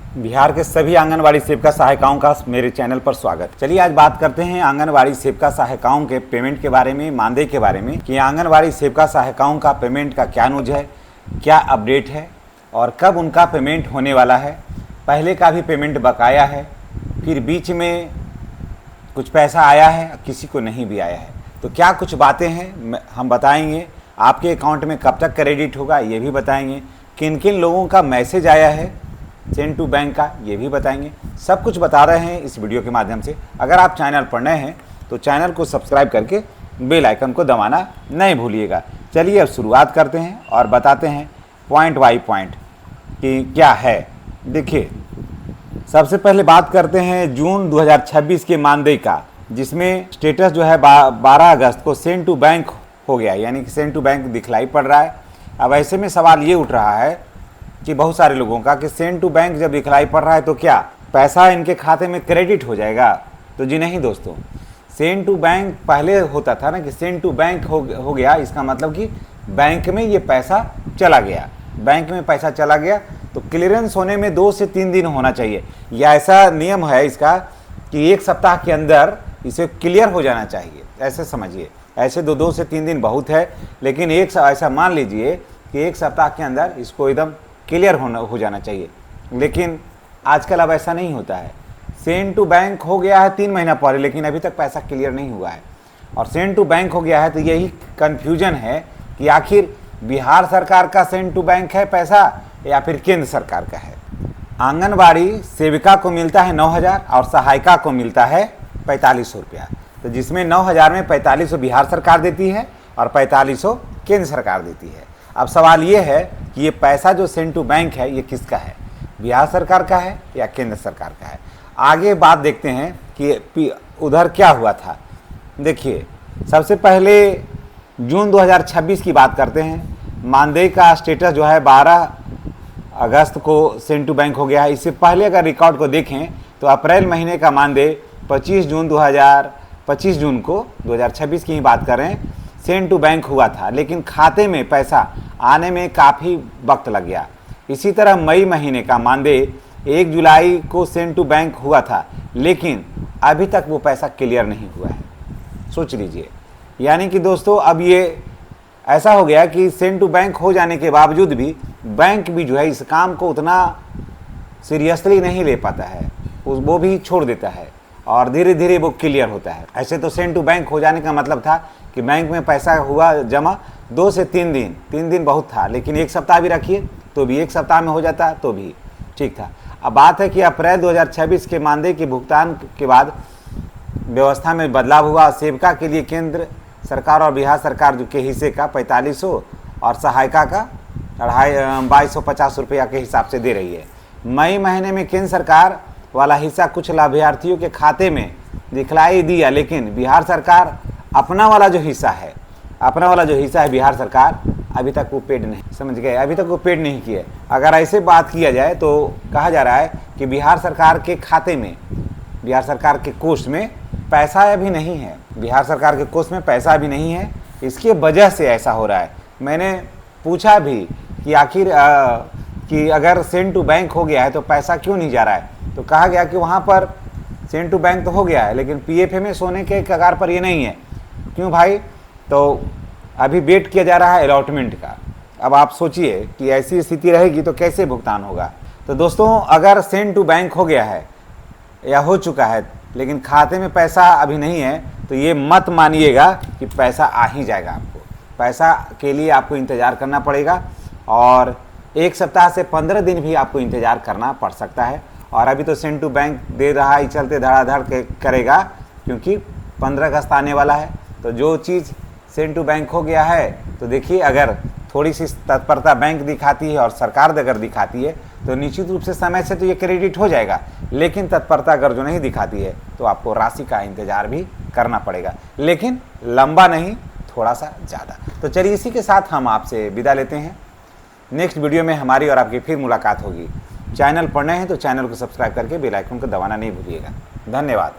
बिहार के सभी आंगनवाड़ी सेविका सहायिकाओं का मेरे चैनल पर स्वागत। चलिए आज बात करते हैं आंगनवाड़ी सेविका सहायिकाओं के पेमेंट के बारे में, मानदेय के बारे में कि आंगनवाड़ी सेविका सहायिकाओं का पेमेंट का क्या न्यूज है, क्या अपडेट है और कब उनका पेमेंट होने वाला है। पहले का भी पेमेंट बकाया है, फिर बीच में कुछ पैसा आया है, किसी को नहीं भी आया है। तो क्या कुछ बातें हैं हम बताएंगे। आपके अकाउंट में कब तक क्रेडिट होगा ये भी बताएंगे। किन किन लोगों का मैसेज आया है सेंड टू बैंक का ये भी बताएंगे। सब कुछ बता रहे हैं इस वीडियो के माध्यम से। अगर आप चैनल पर नए हैं तो चैनल को सब्सक्राइब करके बेल आइकन को दबाना नहीं भूलिएगा। चलिए अब शुरुआत करते हैं और बताते हैं पॉइंट बाई पॉइंट कि क्या है। देखिए, सबसे पहले बात करते हैं जून 2026 के मानदेय का, जिसमें स्टेटस जो है 12 अगस्त को सेंड टू बैंक हो गया, यानी कि सेंड टू बैंक दिखलाई पड़ रहा है। अब ऐसे में सवाल ये उठ रहा है कि बहुत सारे लोगों का कि सेंड टू बैंक जब दिखलाई पड़ रहा है तो क्या पैसा इनके खाते में क्रेडिट हो जाएगा? तो जी नहीं दोस्तों, सेंड टू बैंक पहले होता था ना कि सेंड टू बैंक हो गया, इसका मतलब कि बैंक में ये पैसा चला गया। बैंक में पैसा चला गया तो क्लियरेंस होने में 2 से 3 दिन होना चाहिए, या ऐसा नियम है इसका कि 1 सप्ताह के अंदर इसे क्लियर हो जाना चाहिए। ऐसे समझिए, ऐसे 2 से 3 दिन बहुत है, लेकिन ऐसा मान लीजिए कि 1 सप्ताह के अंदर इसको एकदम क्लियर हो जाना चाहिए। लेकिन आजकल अब ऐसा नहीं होता है। सेंड टू बैंक हो गया है 3 महीना पहले, लेकिन अभी तक पैसा क्लियर नहीं हुआ है। और सेंड टू बैंक हो गया है तो यही कन्फ्यूजन है कि आखिर बिहार सरकार का सेंड टू बैंक है पैसा या फिर केंद्र सरकार का है। आंगनबाड़ी सेविका को मिलता है 9,000 और सहायिका को मिलता है 4500 रुपया। तो जिसमें 9,000 में 4500 बिहार सरकार देती है और 4500 केंद्र सरकार देती है। अब सवाल ये है कि ये पैसा जो सेंड टू बैंक है ये किसका है, बिहार सरकार का है या केंद्र सरकार का है। आगे बात देखते हैं कि उधर क्या हुआ था। देखिए, सबसे पहले जून 2026 की बात करते हैं। मानदेय का स्टेटस जो है 12 अगस्त को सेंड टू बैंक हो गया है। इससे पहले अगर रिकॉर्ड को देखें तो अप्रैल महीने का मानदेय 25 जून को 2026 की ही बात करें, सेंड टू बैंक हुआ था, लेकिन खाते में पैसा आने में काफ़ी वक्त लग गया। इसी तरह मई महीने का मानदेय 1 जुलाई को सेंड टू बैंक हुआ था, लेकिन अभी तक वो पैसा क्लियर नहीं हुआ है। सोच लीजिए, यानी कि दोस्तों अब ये ऐसा हो गया कि सेंड टू बैंक हो जाने के बावजूद भी बैंक भी जो है इस काम को उतना सीरियसली नहीं ले पाता है, वो भी छोड़ देता है और धीरे धीरे वो क्लियर होता है। ऐसे तो सेंड टू बैंक हो जाने का मतलब था कि बैंक में पैसा हुआ जमा 2 से 3 दिन, 3 दिन बहुत था, लेकिन 1 सप्ताह भी रखिए तो भी 1 सप्ताह में हो जाता तो भी ठीक था। अब बात है कि अप्रैल 2026 के मानदेय के भुगतान के बाद व्यवस्था में बदलाव हुआ। सेविका के लिए केंद्र सरकार और बिहार सरकार के हिस्से का 4500 और सहायिका का 2250 रुपया के हिसाब से दे रही है। मई महीने में केंद्र सरकार वाला हिस्सा कुछ लाभार्थियों के खाते में दिखलाई दिया, लेकिन बिहार सरकार अपना वाला जो हिस्सा है बिहार सरकार अभी तक वो पेड नहीं, समझ गए, अभी तक वो पेड नहीं किए। अगर ऐसे बात किया जाए तो कहा जा रहा है कि बिहार सरकार के खाते में, बिहार सरकार के कोष में पैसा अभी नहीं है, बिहार सरकार के कोष में पैसा अभी नहीं है। इसके वजह से ऐसा हो रहा है। मैंने पूछा भी कि आखिर कि अगर सेंड टू बैंक हो गया है तो पैसा क्यों नहीं जा रहा है, तो कहा गया कि वहाँ पर सेंड टू बैंक तो हो गया है, लेकिन PFMS होने के कगार पर ये नहीं है। क्यों भाई? तो अभी वेट किया जा रहा है अलॉटमेंट का। अब आप सोचिए कि ऐसी स्थिति रहेगी तो कैसे भुगतान होगा। तो दोस्तों, अगर सेंड टू बैंक हो गया है या हो चुका है लेकिन खाते में पैसा अभी नहीं है, तो ये मत मानिएगा कि पैसा आ ही जाएगा। आपको पैसा के लिए आपको इंतज़ार करना पड़ेगा और 1 सप्ताह से 15 दिन भी आपको इंतज़ार करना पड़ सकता है। और अभी तो सेंड टू बैंक दे रहा है, चलते धड़ाधड़ करेगा, क्योंकि 15 अगस्त आने वाला है। तो जो चीज़ सेंड टू बैंक हो गया है, तो देखिए अगर थोड़ी सी तत्परता बैंक दिखाती है और सरकार अगर दिखाती है तो निश्चित रूप से समय से तो ये क्रेडिट हो जाएगा। लेकिन तत्परता अगर जो नहीं दिखाती है तो आपको राशि का इंतजार भी करना पड़ेगा, लेकिन लंबा नहीं, थोड़ा सा ज़्यादा। तो चलिए इसी के साथ हम आपसे विदा लेते हैं। नेक्स्ट वीडियो में हमारी और आपकी फिर मुलाकात होगी। चैनल पर नए हैं तो चैनल को सब्सक्राइब करके बेल आइकन को दबाना नहीं भूलिएगा। धन्यवाद।